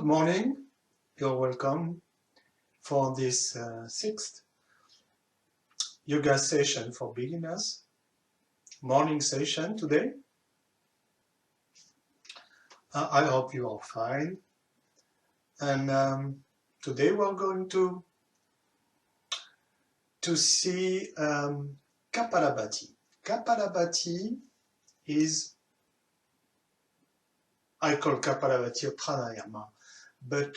Good morning, you're welcome for this sixth yoga session for beginners, morning session today. I hope you are fine, and today we're going to see Kapalabhati. Kapalabhati is, I call Kapalabhati a pranayama, but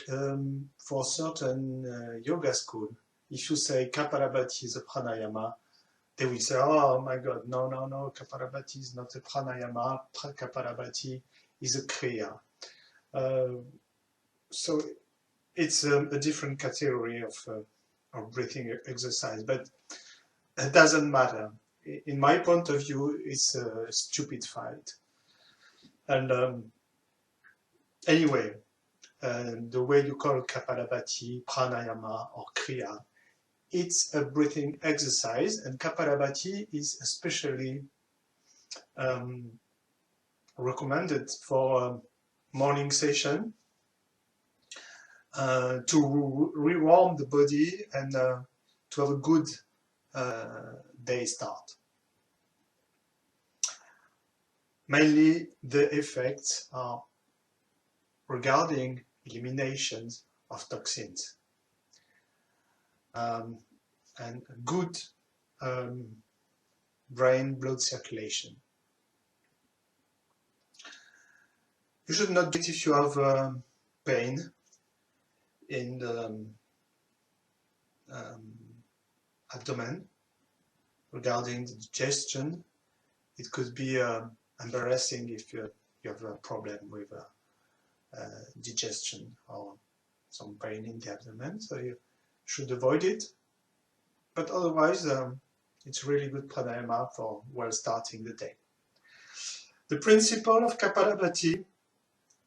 for certain yoga school, if you say Kapalabhati is a pranayama, they will say, oh my God, no, Kapalabhati is not a pranayama, Kapalabhati is a kriya. So it's a different category of breathing exercise, but it doesn't matter. In my point of view, it's a stupid fight. And anyway, the way you call Kapalabhati, pranayama, or kriya, it's a breathing exercise, and Kapalabhati is especially recommended for morning session to rewarm the body and to have a good day start. Mainly the effects are regarding eliminations of toxins and good brain blood circulation. You should not do it if you have pain in the abdomen regarding the digestion. It could be embarrassing if you have a problem with digestion or some pain in the abdomen, so you should avoid it. But otherwise, it's really good pranayama for well starting the day. The principle of Kapalabhati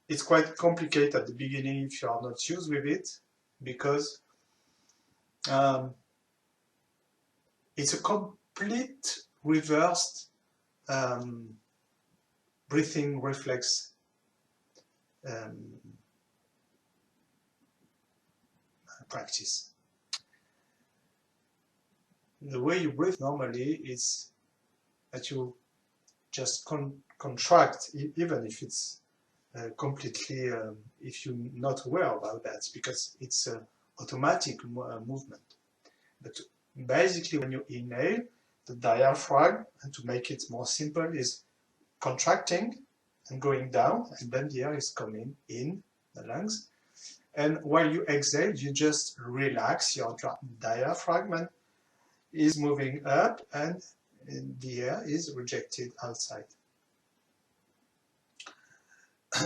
is quite complicated at the beginning if you are not used with it, because it's a complete reversed breathing reflex practice. The way you breathe normally is that you just contract, even if it's completely, if you're not aware about that, because it's an automatic movement. But basically, when you inhale, the diaphragm, and to make it more simple, is contracting and going down, and then the air is coming in the lungs. And while you exhale, you just relax your diaphragm, and is moving up, and the air is rejected outside.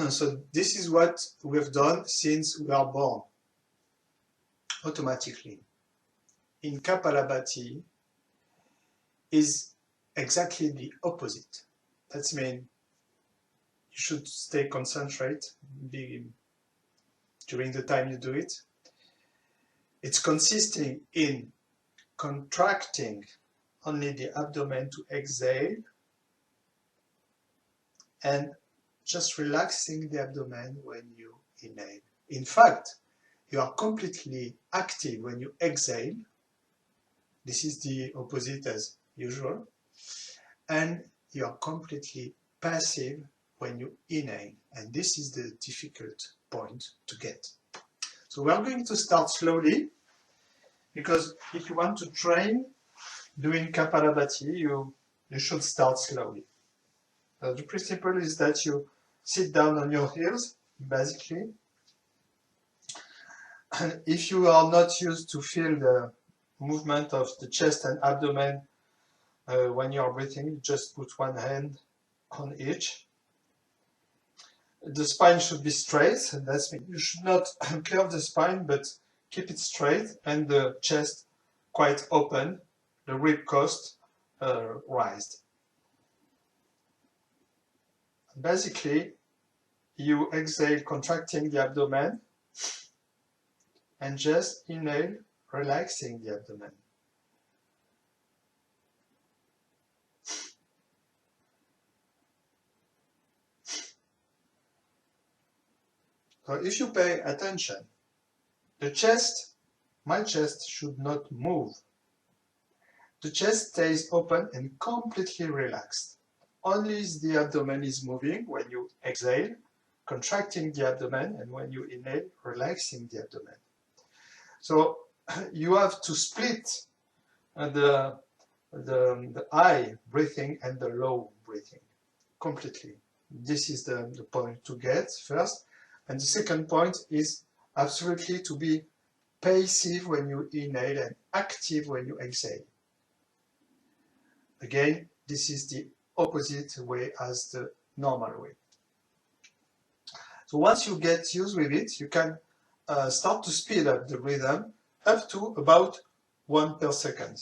So this is what we've done since we are born, automatically. In Kapalabhati is exactly the opposite. That means you should stay concentrated during the time you do it. It's consisting in contracting only the abdomen to exhale and just relaxing the abdomen when you inhale. In fact, you are completely active when you exhale. This is the opposite as usual. And you are completely passive when you inhale. And this is the difficult point to get. So we are going to start slowly, because if you want to train doing Kapalabhati, you should start slowly. The principle is that you sit down on your heels, basically. And if you are not used to feel the movement of the chest and abdomen when you are breathing, you just put one hand on each. The spine should be straight, and that's mean you should not curve the spine, but keep it straight, and the chest quite open, the rib coast raised. Basically, you exhale, contracting the abdomen, and just inhale, relaxing the abdomen. So if you pay attention, the chest, my chest should not move. The chest stays open and completely relaxed. Only the abdomen is moving when you exhale, contracting the abdomen, and when you inhale, relaxing the abdomen. So you have to split the high breathing and the low breathing completely. This is the point to get first. And the second point is absolutely to be passive when you inhale and active when you exhale. Again, this is the opposite way as the normal way. So once you get used with it, you can start to speed up the rhythm up to about 1 per second.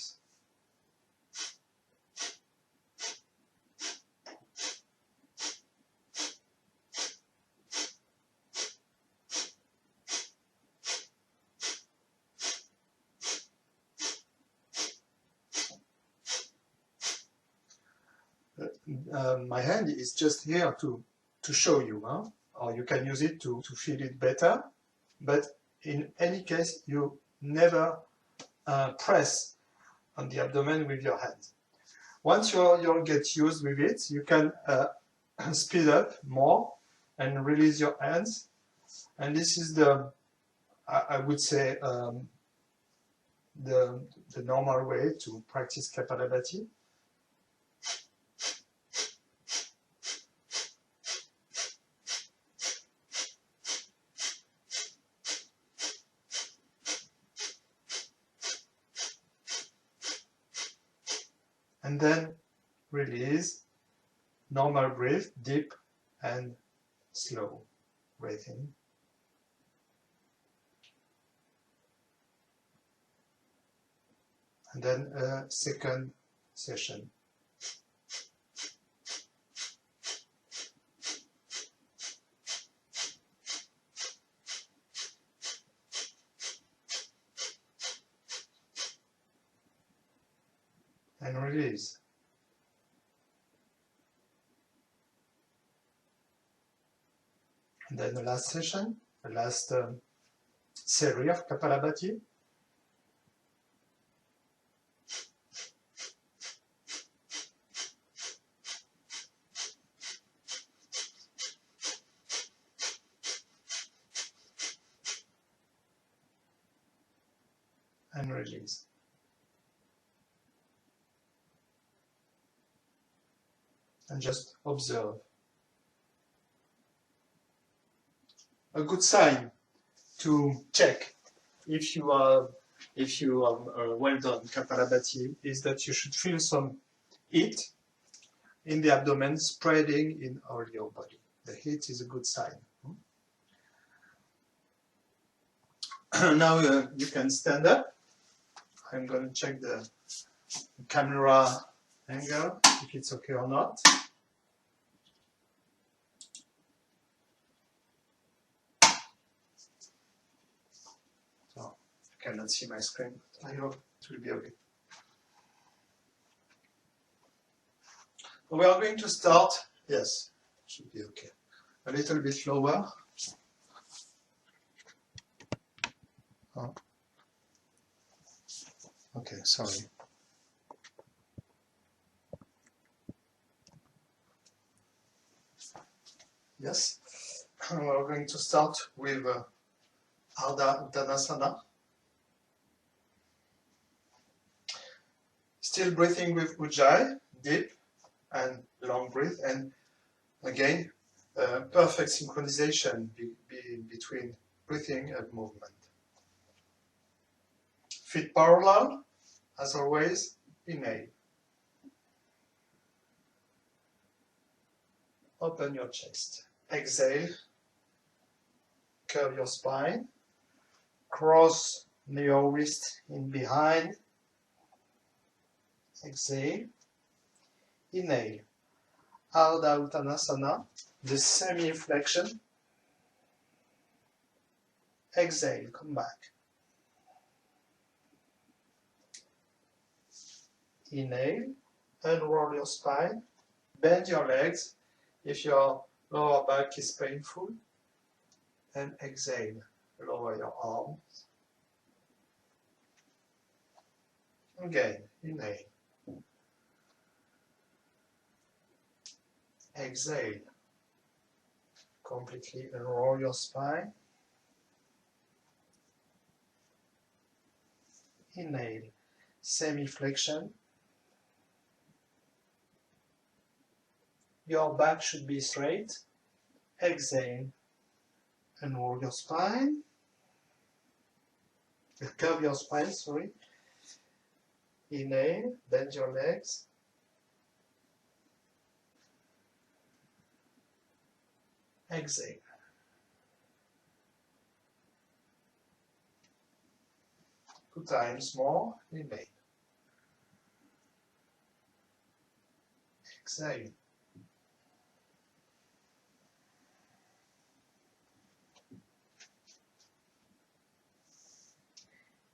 My hand is just here to show you, huh? Or you can use it to feel it better. But in any case, you never press on the abdomen with your hand. Once you'll get used with it, you can speed up more and release your hands. And this is I would say, the normal way to practice Kapalabhati. And then release, normal breath, deep and slow breathing. And then a second session. And release. And then the last session, the last series of Kapalabhati. And release. And just observe. A good sign to check if you are well done Kapalabhati is that you should feel some heat in the abdomen spreading in all your body. The heat is a good sign. Now you can stand up. I'm going to check the camera angle, if it's okay or not. So, I cannot see my screen, but I hope it will be okay. We are going to start, yes, it should be okay. A little bit lower. Oh. Okay, sorry. Yes, we're going to start with Ardha Uttanasana. Still breathing with Ujjayi, deep and long breath, and again, perfect synchronization between breathing and movement. Feet parallel, as always, inhale. Open your chest. Exhale, curve your spine, cross your wrist in behind. Exhale, inhale. Ardha Uttanasana, the semi-flexion. Exhale, come back. Inhale, unroll your spine, bend your legs if your lower back is painful. and exhale. Lower your arms. Again, inhale. Exhale. Completely unroll your spine. Inhale. Semi-flexion. Your back should be straight. Exhale. Unroll your spine. Curve your spine, sorry. Inhale, bend your legs. Exhale. Two times more. Inhale. Exhale.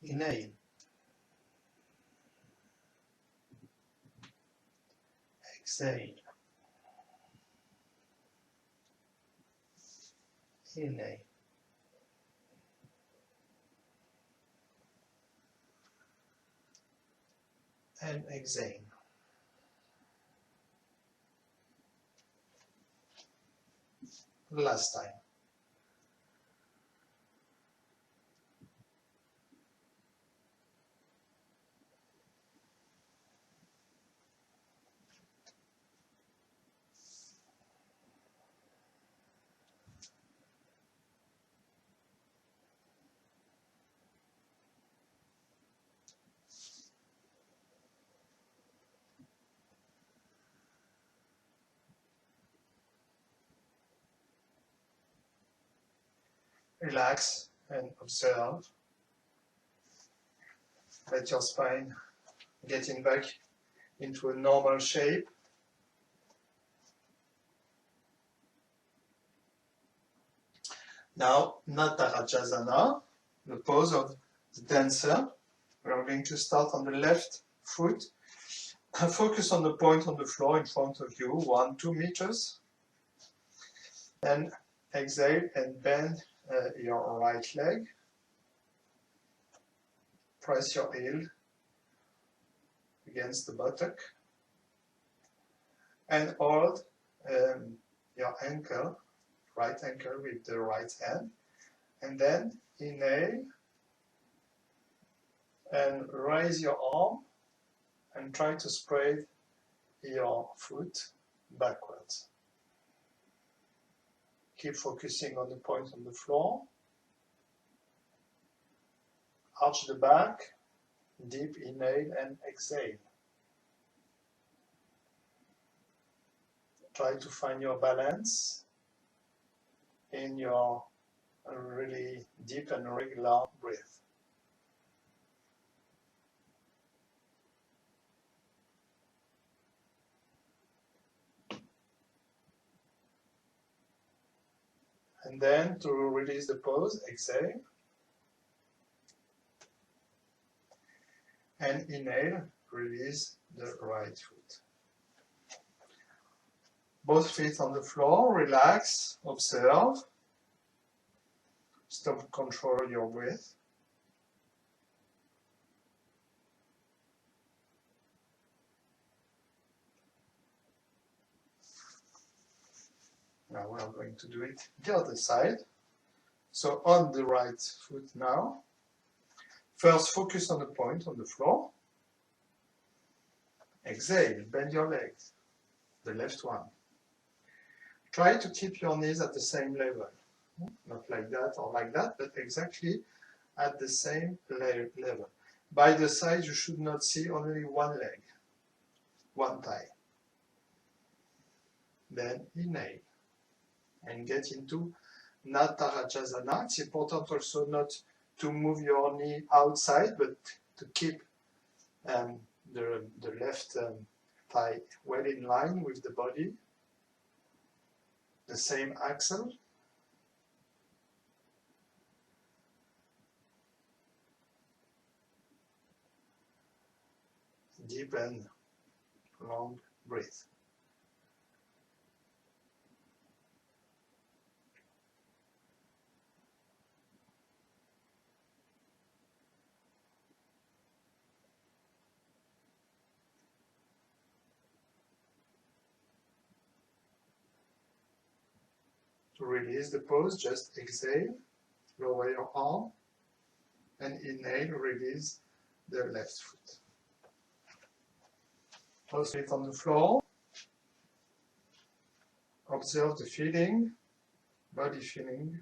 Inhale. Exhale. Inhale. And exhale. Last time. Relax and observe. Let your spine getting back into a normal shape. Now, Natarajasana, the pose of the dancer. We are going to start on the left foot. Focus on the point on the floor in front of you, 1-2 meters. And exhale and bend your right leg. Press your heel against the buttock. And hold your ankle, right ankle with the right hand. And then inhale and raise your arm and try to spread your foot backwards. Keep focusing on the point on the floor. Arch the back, deep inhale and exhale. Try to find your balance in your really deep and regular breath. And then to release the pose, exhale. And inhale, release the right foot. Both feet on the floor, relax, observe. Stop, control your breath. Now we are going to do it the other side. So on the right foot now. First focus on the point on the floor. Exhale, bend your legs, the left one. Try to keep your knees at the same level. Not like that or like that, but exactly at the same level. By the side you should not see only one leg, one thigh. Then inhale and get into Natarajasana. It's important also not to move your knee outside, but to keep the left thigh well in line with the body. The same axle. Deep and long breath. To release the pose, just exhale, lower your arm, and inhale, release the left foot. Pose it on the floor. Observe the feeling, body feeling.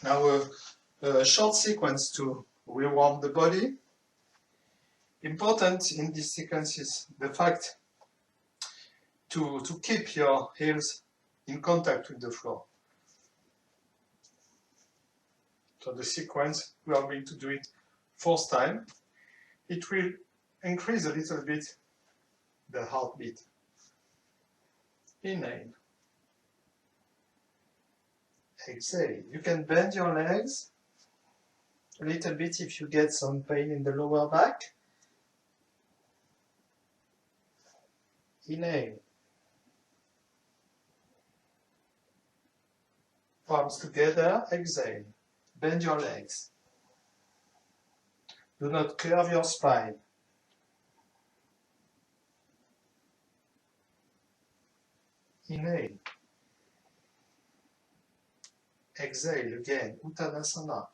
Now a short sequence to rewarm the body. Important in this sequence is the fact to keep your heels in contact with the floor. So the sequence, we are going to do it 4 times. It will increase a little bit the heartbeat. Inhale. Exhale. You can bend your legs a little bit if you get some pain in the lower back. Inhale. Palms together. Exhale. Bend your legs. Do not curve your spine. Inhale. Exhale again, Uttanasana.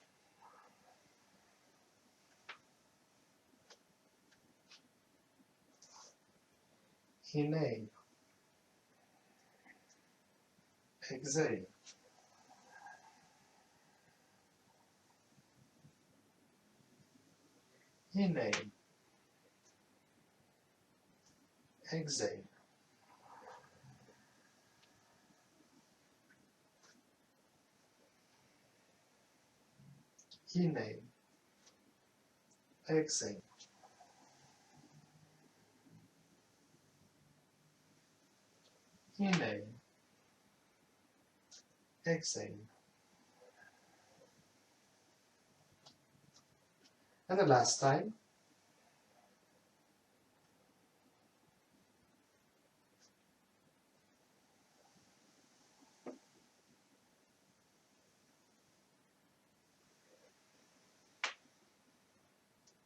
Inhale. Exhale. Inhale. Exhale. Inhale. Exhale. Inhale. Exhale. And the last time.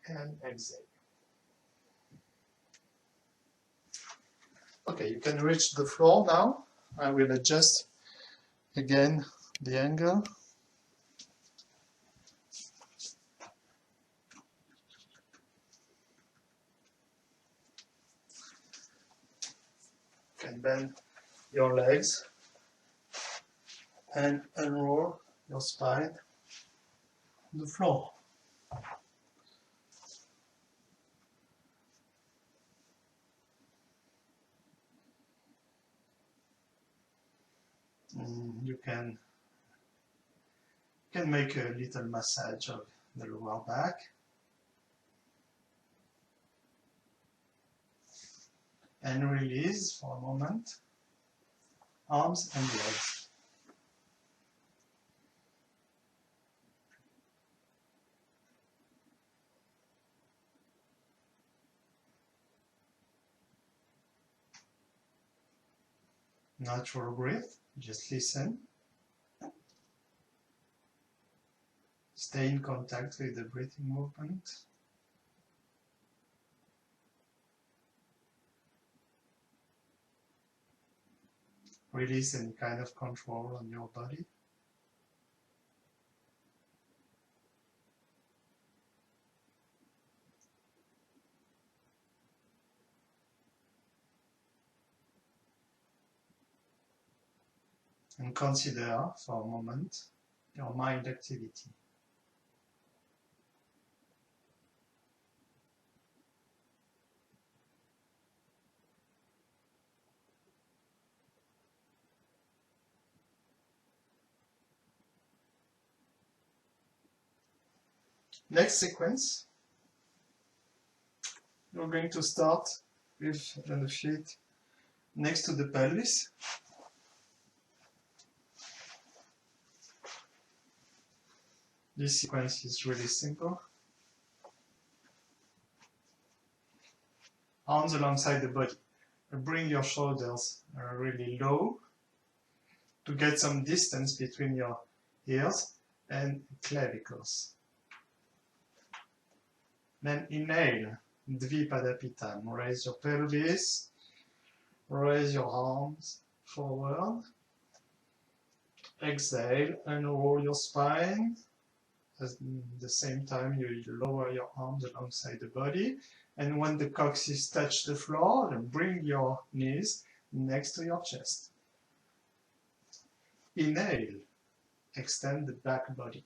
And exhale. Okay, you can reach the floor now. I will adjust again the angle. You can bend your legs and unroll your spine on the floor. You can make a little massage of the lower back. And release for a moment, arms and legs. Natural breath, just listen. Stay in contact with the breathing movement. Release any kind of control on your body. And consider for a moment your mind activity. Next sequence, you're going to start with the feet next to the pelvis. This sequence is really simple. Arms alongside the body. Bring your shoulders really low to get some distance between your ears and clavicles. Then inhale, Dvipadapitam. Raise your pelvis, raise your arms forward. Exhale, unroll your spine. At the same time, you lower your arms alongside the body. And when the coccyx touch the floor, then bring your knees next to your chest. Inhale, extend the back body.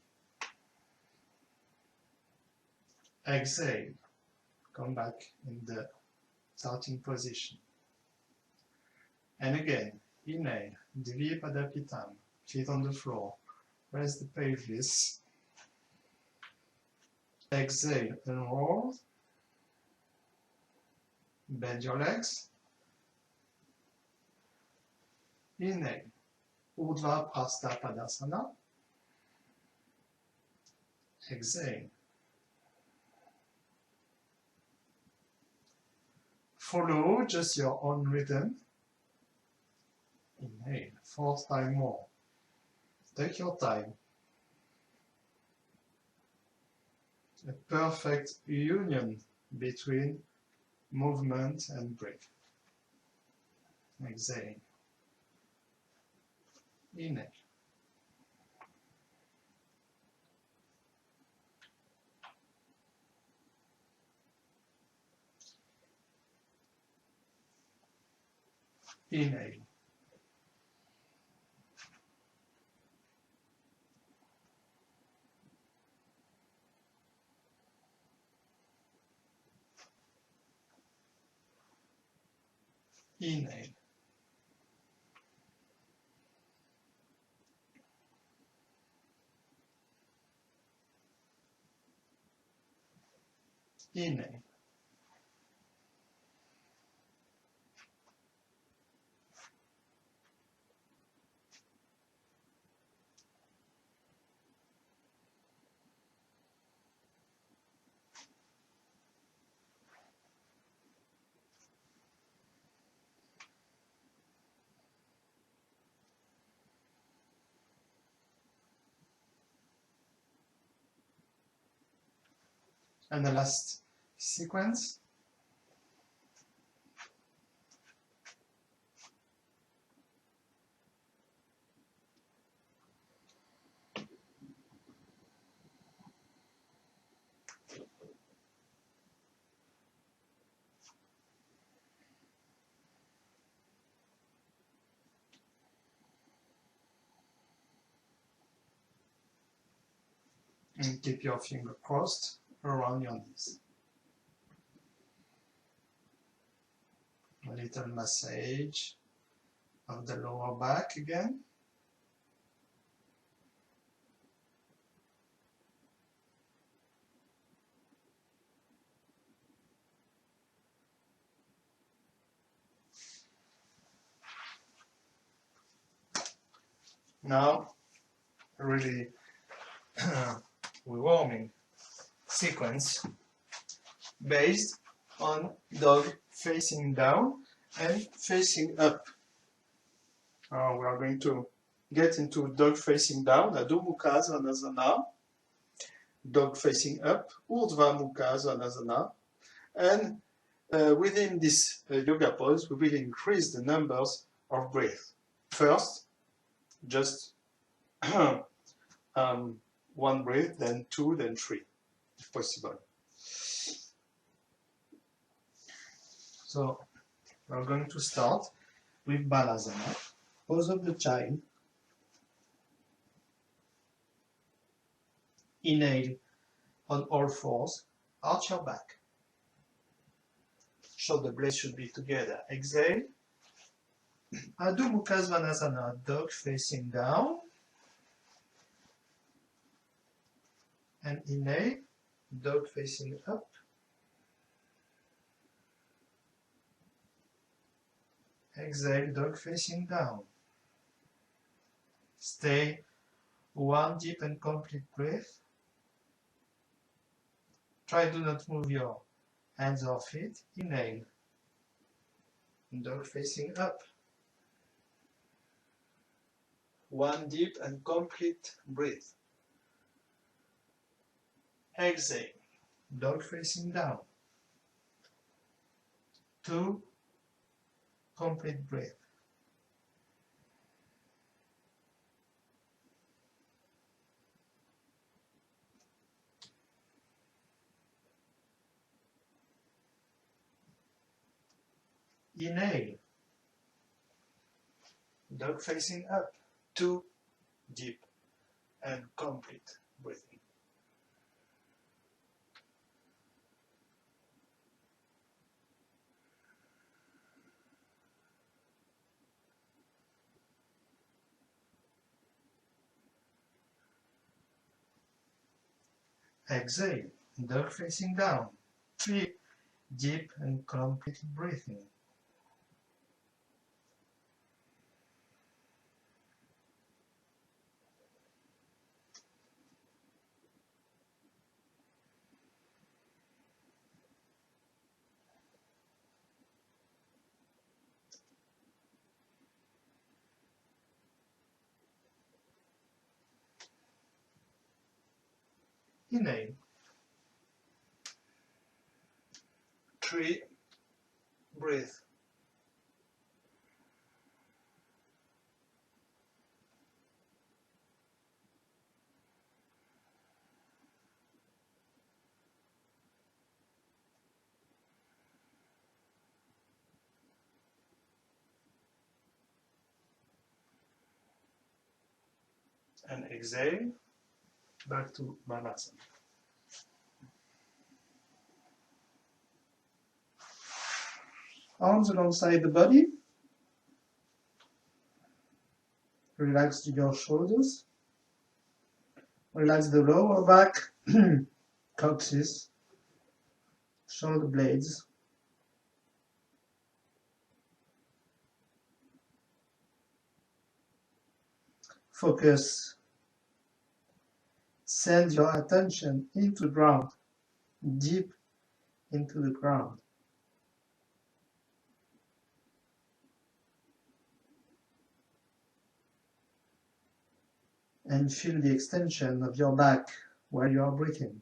Exhale, come back in the starting position. And again, inhale, Dvipadapitam, feet on the floor. Raise the pelvis. Exhale, unroll. Bend your legs. Inhale, Urdhva Prastha Padasana. Exhale. Follow just your own rhythm. Inhale, 4th time more. Take your time. A perfect union between movement and breath. Exhale. Inhale. Inhale. Inhale. Inhale. And the last sequence. And keep your finger crossed around your knees. A little massage of the lower back again. Now, really warming sequence based on dog facing down and facing up. We are going to get into dog facing down, Adho Mukha Svanasana, dog facing up, Urdhva Mukha Svanasana, and within this yoga pose, we will increase the numbers of breaths. First, just one breath, then two, then three, if possible. So we're going to start with Balasana, pose of the child. Inhale on all fours, arch your back. Shoulder blades should be together. Exhale. Adho Mukha Svanasana, dog facing down. And inhale, dog facing up. Exhale, dog facing down. Stay one deep and complete breath. Try to not move your hands or feet. Inhale, dog facing up. One deep and complete breath. Exhale. dog facing down. 2 complete breath. Inhale, dog facing up. 2 deep and complete breathing. Exhale, dog facing down. 3 deep and complete breathing. Inhale. 3 breath. And exhale, back to Balasana. Arms alongside the body. Relax your shoulders. Relax the lower back, coccyx, shoulder blades. Focus. Send your attention into the ground, deep into the ground. And feel the extension of your back while you are breathing.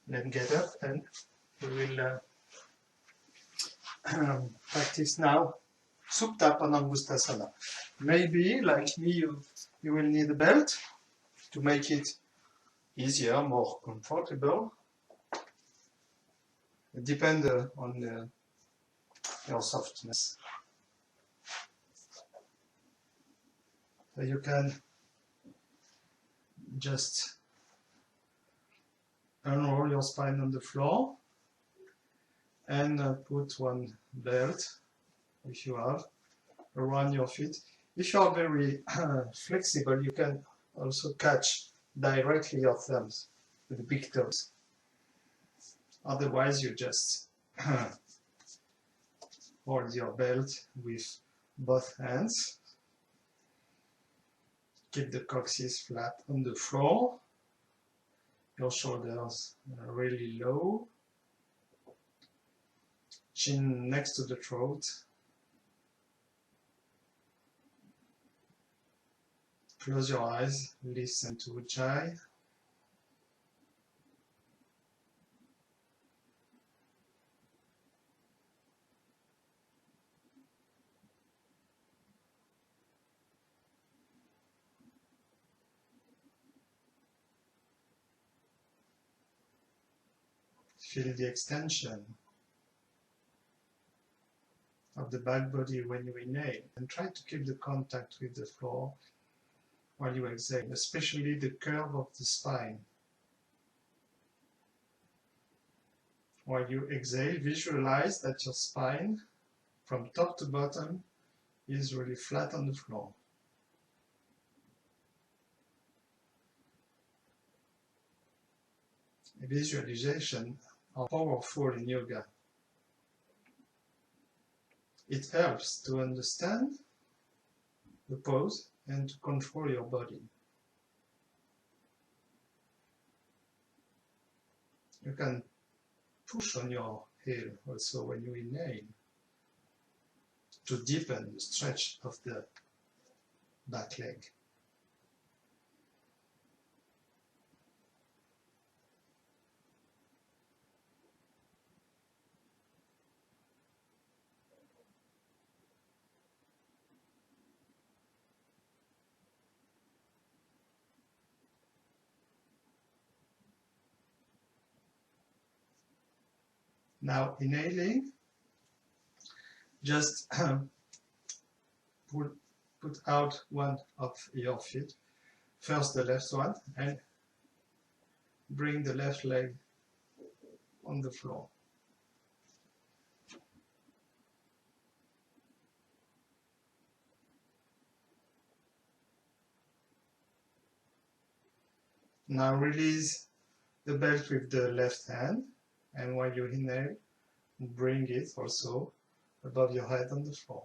Then get up and we will practice now Supta Panangustasana. Maybe, like me, you will need a belt to make it easier, more comfortable. It depends on your softness. So you can just unroll your spine on the floor and put one belt, if you have, around your feet. If you are very flexible, you can also catch directly your thumbs with the big toes. Otherwise, you just hold your belt with both hands. Keep the coccyx flat on the floor. Your shoulders really low. Chin next to the throat. Close your eyes, listen to Ujjayi. Feel the extension of the back body when you inhale, and try to keep the contact with the floor while you exhale, especially the curve of the spine. While you exhale, visualize that your spine, from top to bottom, is really flat on the floor. Visualization are powerful in yoga. It helps to understand the pose and to control your body. You can push on your heel also when you inhale to deepen the stretch of the back leg. Now inhaling, just put out one of your feet, first the left one, and bring the left leg on the floor. Now release the belt with the left hand, and while you inhale, bring it also above your head on the floor.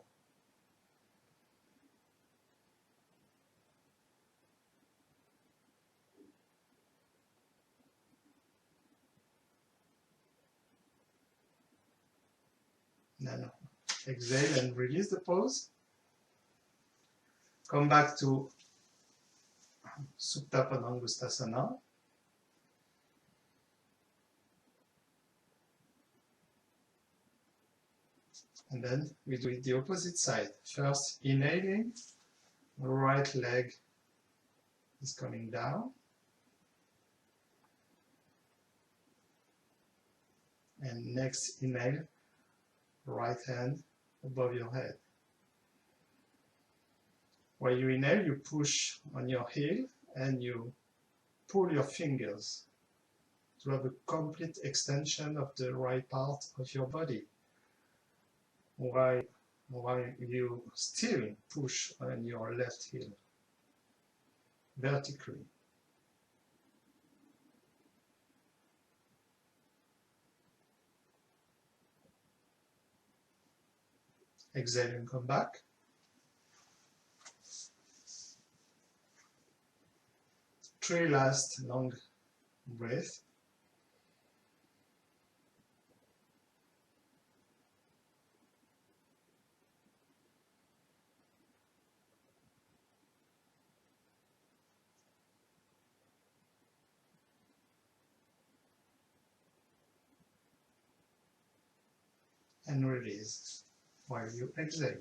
Then exhale and release the pose. Come back to Supta Padangusthasana. And then we do it the opposite side. First, inhaling, the right leg is coming down. And next inhale, right hand above your head. While you inhale, you push on your heel and you pull your fingers to have a complete extension of the right part of your body. While you still push on your left heel vertically. Exhale and come back. Three last long breaths. And release while you exhale.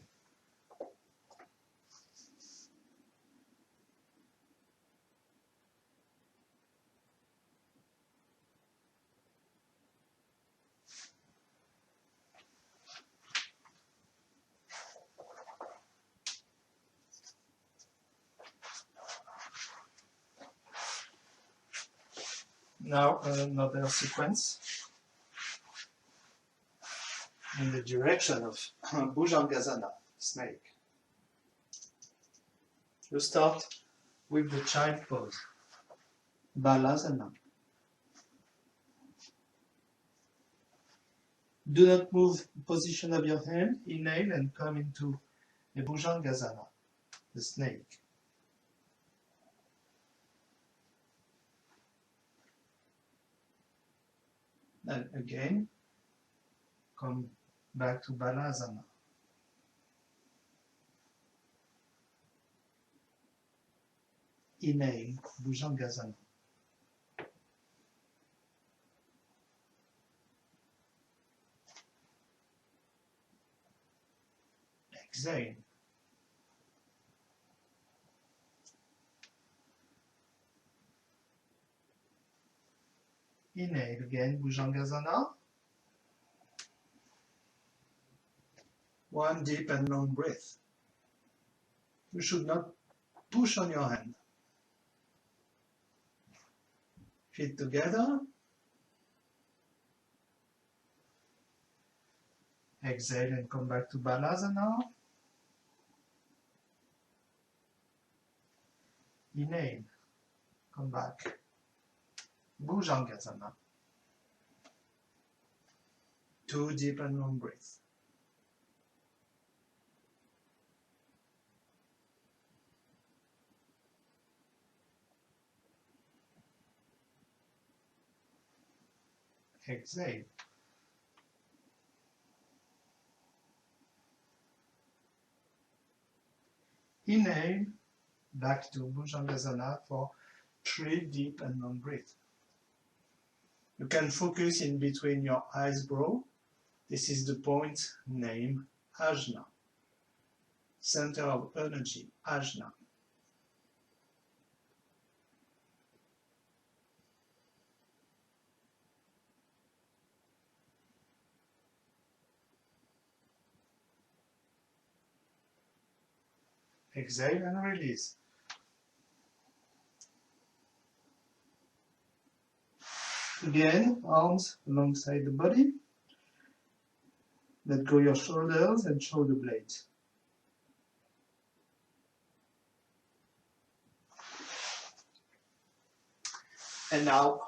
Now another sequence in the direction of Bhujangasana, snake. You start with the child pose, Balasana. Do not move position of your hand, inhale and come into the Bhujangasana, the snake. And again, come back to Balasana. Inhale, Bhujangasana. Exhale. Inhale again, Bhujangasana. One deep and long breath. You should not push on your hand. Feet together. Exhale and come back to Balasana. Inhale, come back. Bhujangasana. Two deep and long breaths. Exhale. inhale, back to Bhujangasana for 3 deep and long breaths. You can focus in between your eyebrow. This is the point named Ajna, center of energy, Ajna. Exhale and release. Again, arms alongside the body. Let go your shoulders and shoulder blades. And now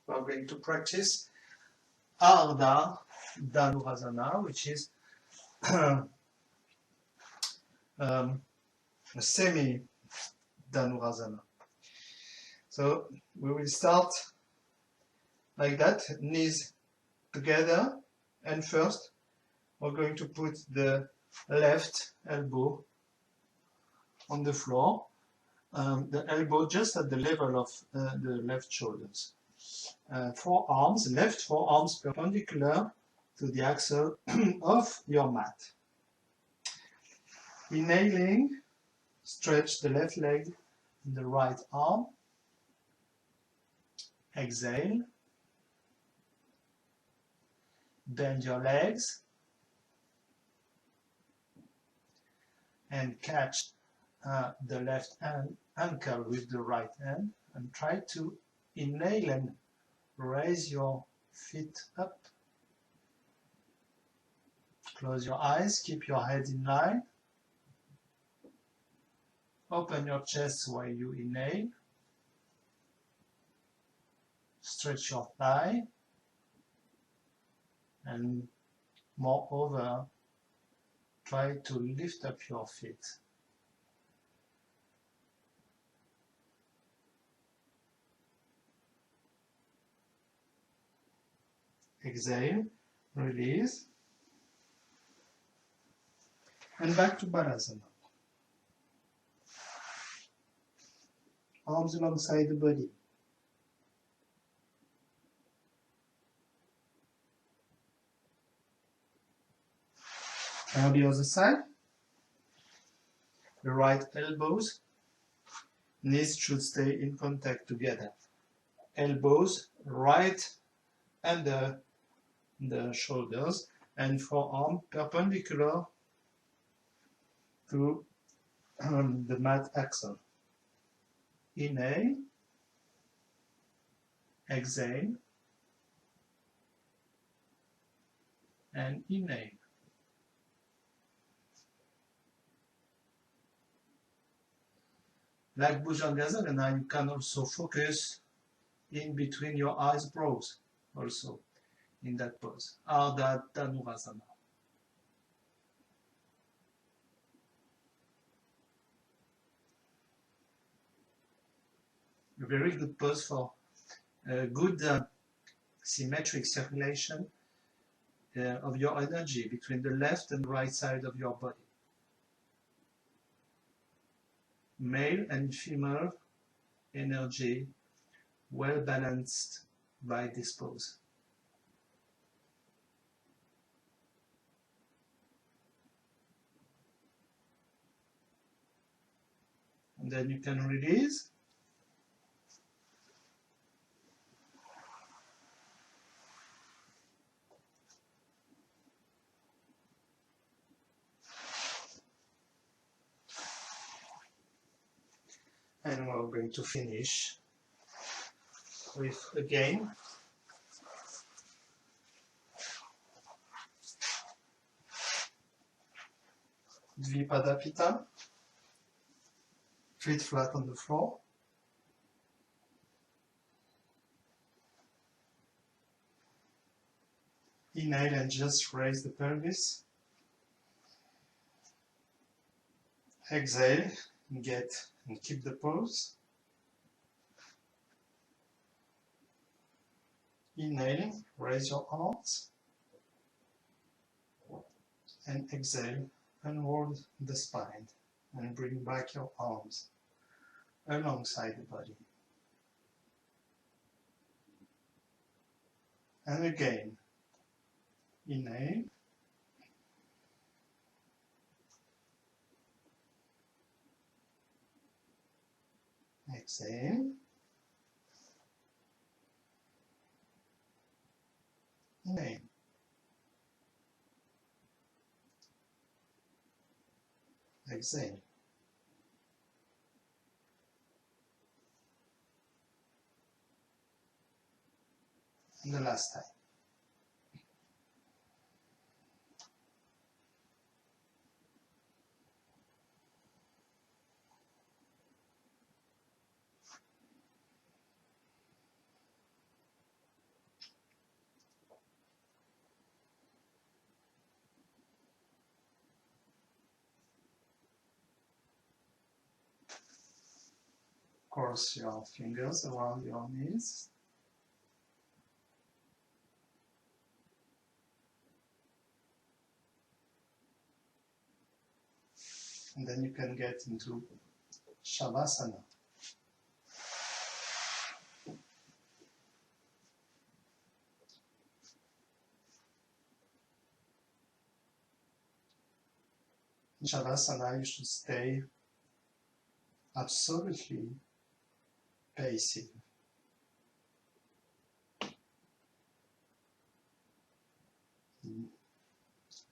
we are going to practice Ardha Dhanurasana, which is a semi-Dhanurasana. So we will start like that, knees together, and first we're going to put the left elbow on the floor, the elbow just at the level of the left shoulders. Forearms, left forearms perpendicular to the axle of your mat. Inhaling, stretch the left leg and the right arm. Exhale. Bend your legs and catch the left ankle with the right hand and try to inhale and raise your feet up. Close your eyes, keep your head in line. Open your chest while you inhale. Stretch your thigh. And moreover, try to lift up your feet. Exhale, release, and back to Balasana. Arms alongside the body. Now the other side. The right elbows, knees should stay in contact together. Elbows right under the shoulders and forearm perpendicular to the mat axle. Inhale, exhale, and inhale. Like Bhujangasana, you can also focus in between your eyebrows, also in that pose. Ardha Dhanurasana. A very good pose for good symmetric circulation of your energy between the left and right side of your body. Male and female energy well balanced by this pose. And then you can release. And we're going to finish with, again, Dvipadapita, feet flat on the floor. Inhale and just raise the pelvis. Exhale, get and keep the pose. Inhale, raise your arms. And exhale, unroll the spine And bring back your arms alongside the body. And again, inhale. Exhale. Inhale. Exhale. And the last time. Cross your fingers around your knees. And then you can get into Shavasana. In Shavasana, you should stay absolutely passive.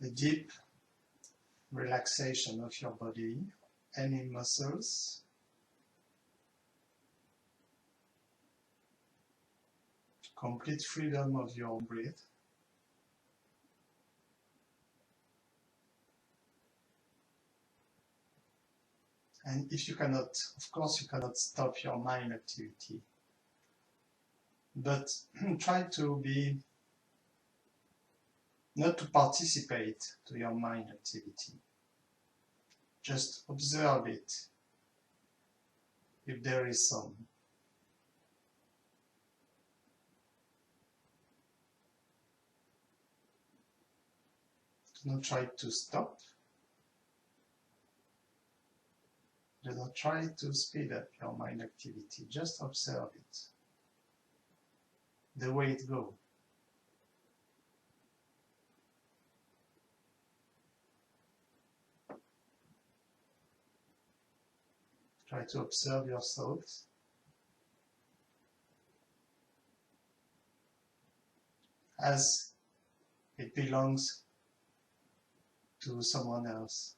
A deep relaxation of your body, any muscles, complete freedom of your breath. And if you cannot, of course you cannot stop your mind activity, but try to be, not to participate to your mind activity. Just observe it, if there is some. Do not try to stop. Do not try to speed up your mind activity. Just observe it, the way it goes. Try to observe your thoughts as it belongs to someone else.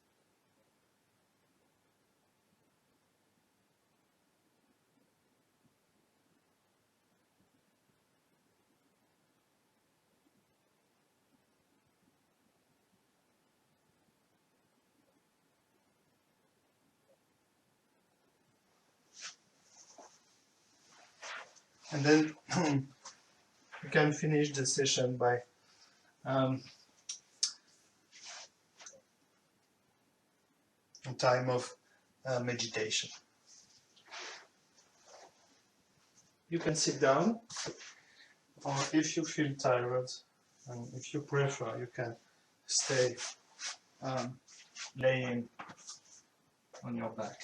And then you can finish the session by a time of meditation. You can sit down, or if you feel tired, and if you prefer, you can stay laying on your back.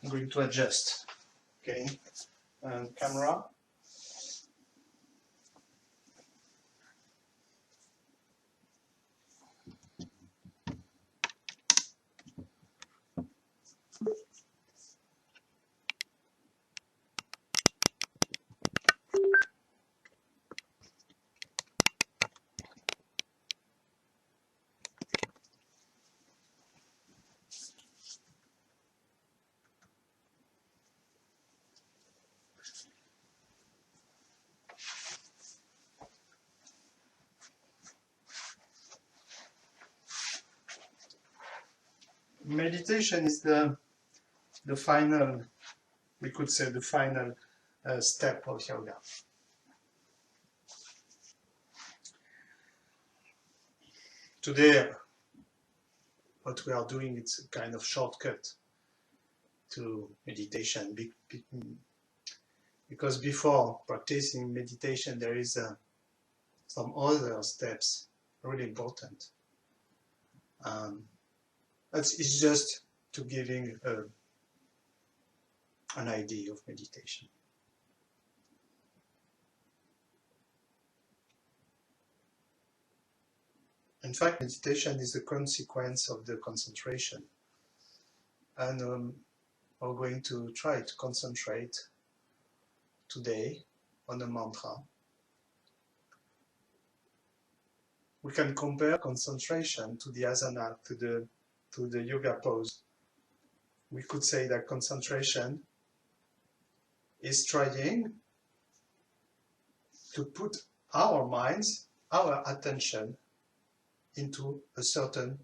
I'm going to adjust, okay, camera. Meditation is the final, we could say the final step of yoga. Today, what we are doing, it's a kind of shortcut to meditation, because before practicing meditation there is some other steps, really important. It's just to giving an idea of meditation. In fact, meditation is a consequence of the concentration. And we're going to try to concentrate today on a mantra. We can compare concentration to the asana, to the yoga pose. We could say that concentration is trying to put our minds, our attention into a certain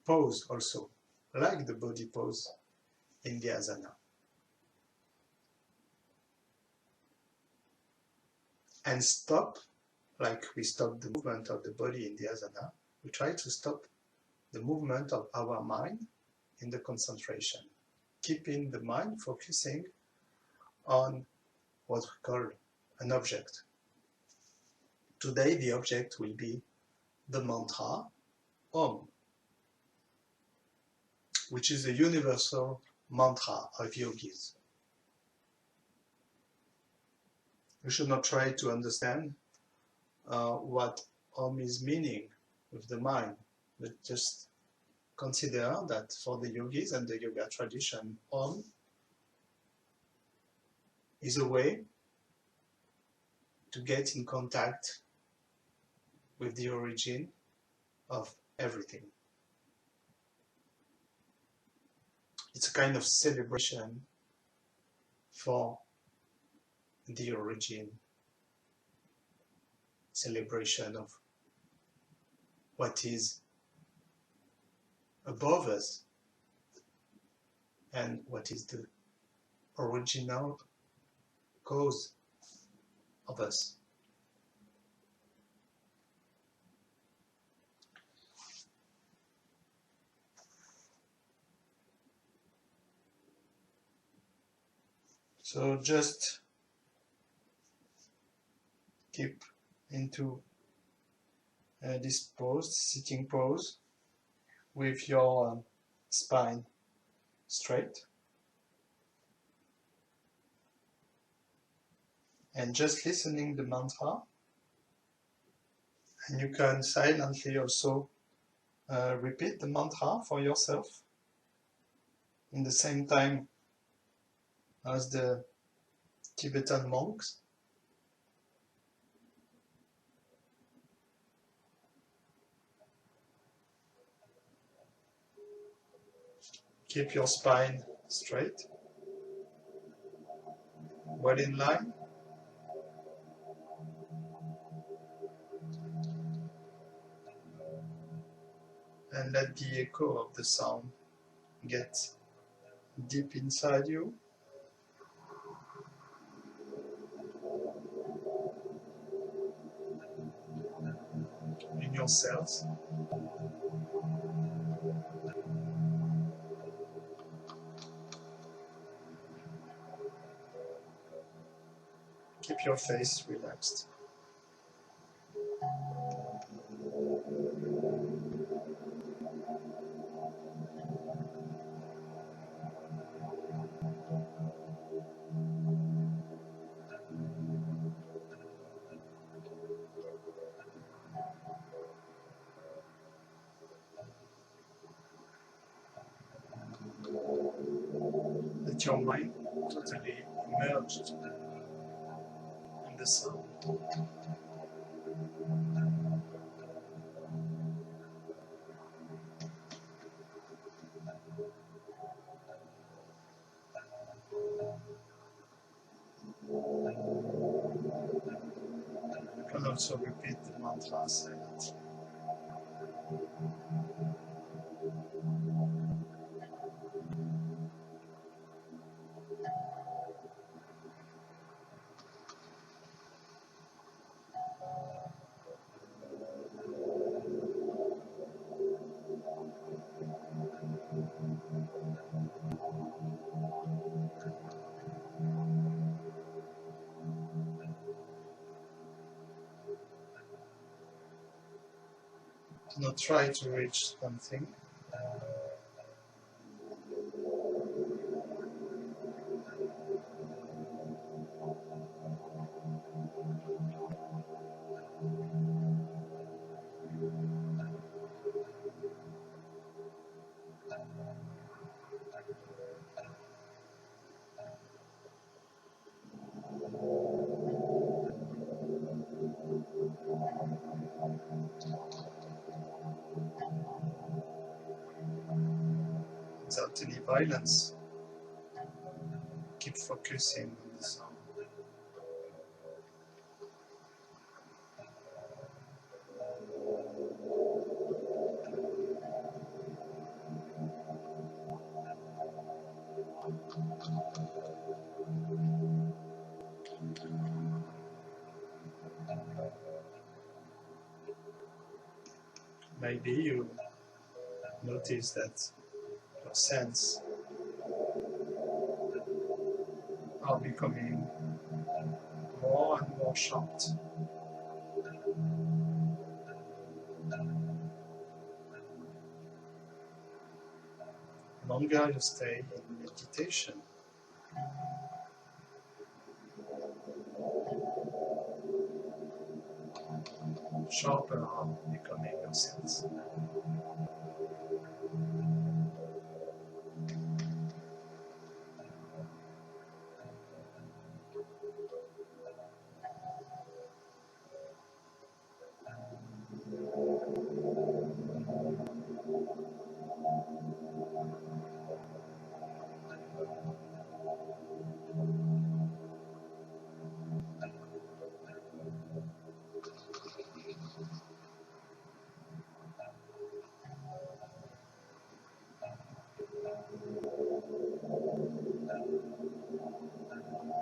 pose also, like the body pose in the asana. And stop, like we stop the movement of the body in the asana, we try to stop the movement of our mind in the concentration, keeping the mind focusing on what we call an object. Today the object will be the mantra Om, which is a universal mantra of yogis. We should not try to understand what Om is meaning with the mind, but just consider that for the yogis and the yoga tradition, Om is a way to get in contact with the origin of everything. It's a kind of celebration for the origin, celebration of what is above us and what is the original cause of us. So just keep into this pose, sitting pose, with your spine straight, and just listening the mantra. And you can silently also repeat the mantra for yourself in the same time as the Tibetan monks. Keep your spine straight, well in line. And let the echo of the sound get deep inside you. In your cells. Keep your face relaxed. Let your mind totally immersed in the sound. You can also repeat the mantra silently. not try to reach something. Without any violence. Keep focusing on the sound. Maybe you notice that your senses are becoming more and more sharp. The longer you stay in meditation, sharper are becoming your senses.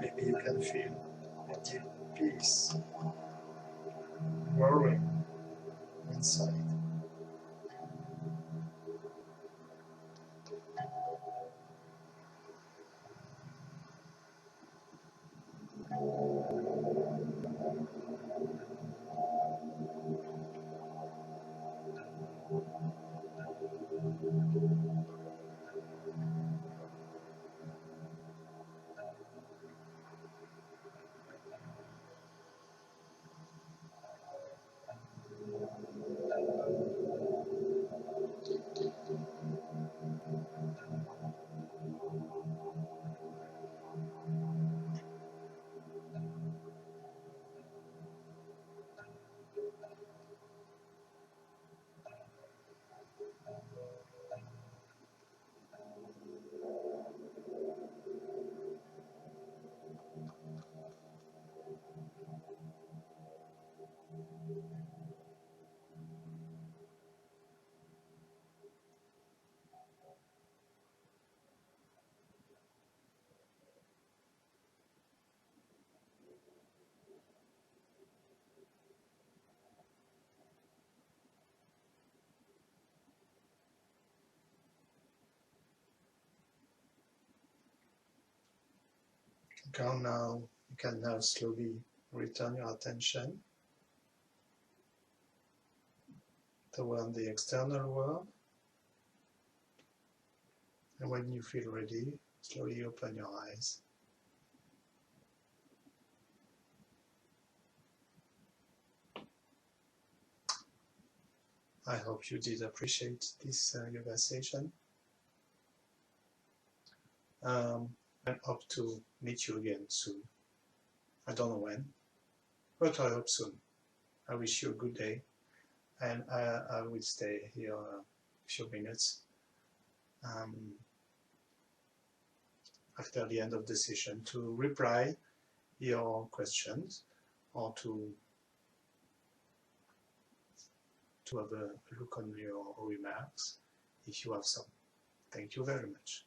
Maybe you can feel a deep peace growing inside. You can now slowly return your attention toward the external world. And when you feel ready, slowly open your eyes. I hope you did appreciate this yoga session. I hope to meet you again soon. I don't know when, but I hope soon. I wish you a good day, and I will stay here a few minutes after the end of the session to reply your questions or to have a look on your remarks if you have some. Thank you very much.